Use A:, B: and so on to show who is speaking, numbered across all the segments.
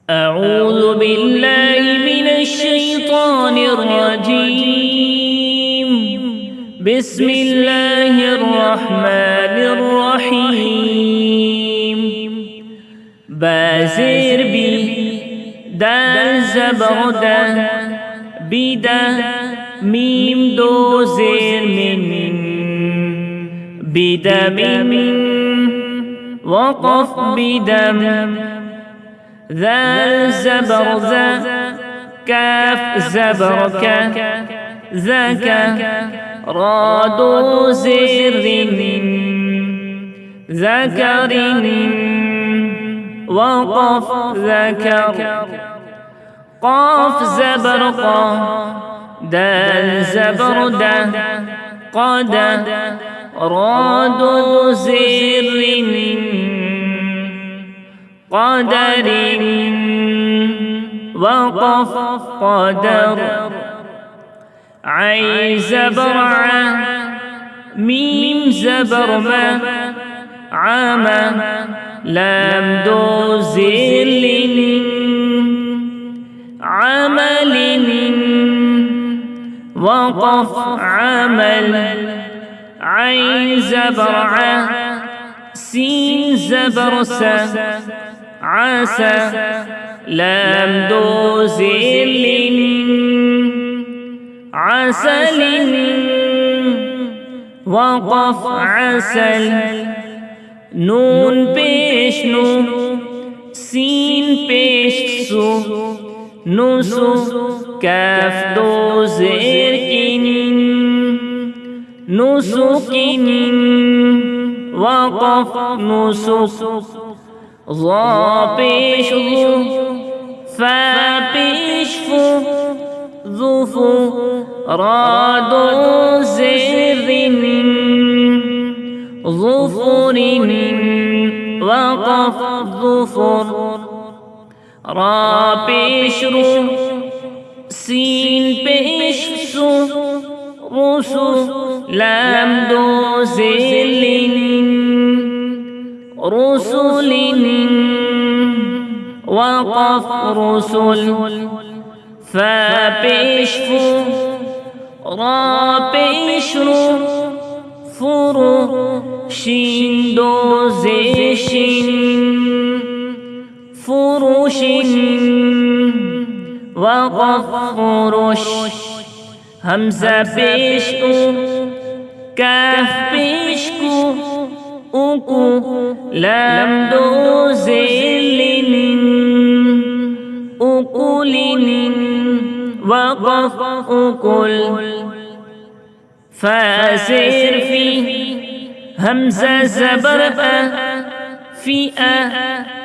A: أعوذ بالله من الشيطان الرجيم. بسم الله الرحمن الرحيم. بازر بي دال زبردا بدا ميم دو زير من بدم وقف بدم ذا زبر ذا كاف زبر كا ذاك راد زر ذكر وقف ذكر قاف زبر قا دال زبر دا قد راد زر قدر وقف قدر عين زبر ع ميم زبر ما عام لام دو زل عمل وقف عمل عين زبر ع سين زبر سا عسى لام دو زل عسل وقف عسل نون پیش نو سین پیش سو نوسو کاف دو زیر کینین نوسو کینین وقف نوسو ظا پیش ظو فا پیش فو ظفو را دو زر ظفر وقف ظفر را پیش رو سین پیش سو رسو لام دو زل رسل وقف رسل فا پیش فو را پیش رو فرو شین دو زشین فروشین وقف فروش همزه پیش او کاف پیش کو اوکو لام دو زلین اوکولین وقف اوکل فازر في همزة زبر في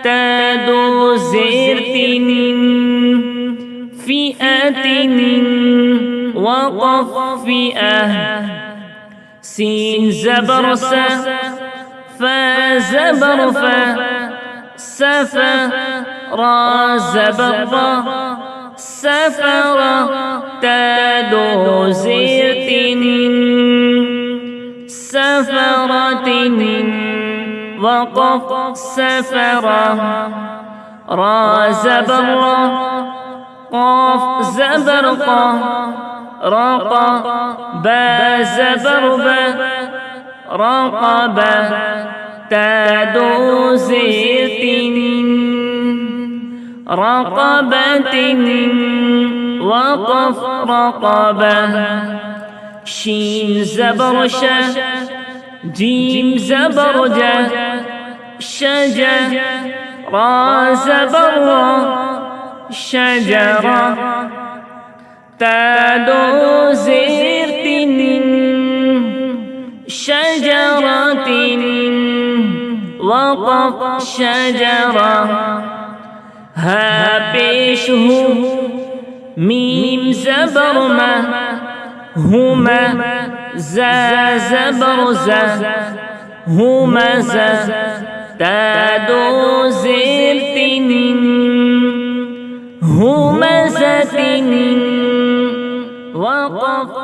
A: تادو زرتين فئة وقف فئة سين زبر سا فزبر فا سفا را زبر با سفر تادو زرتين سفرة وقف سفرة را زبر قاف زبر قا رقا با زبر با رقب تادو زرتين رقبة وقف رقبة شين زبر شا جيم زبر جا شجا را زبر شجرة تادو زرتين شجرة وقف شجرة ها بيشه ميم زبر ما هما زا زبر زا هما زا تادو زرتين هما زتين وقف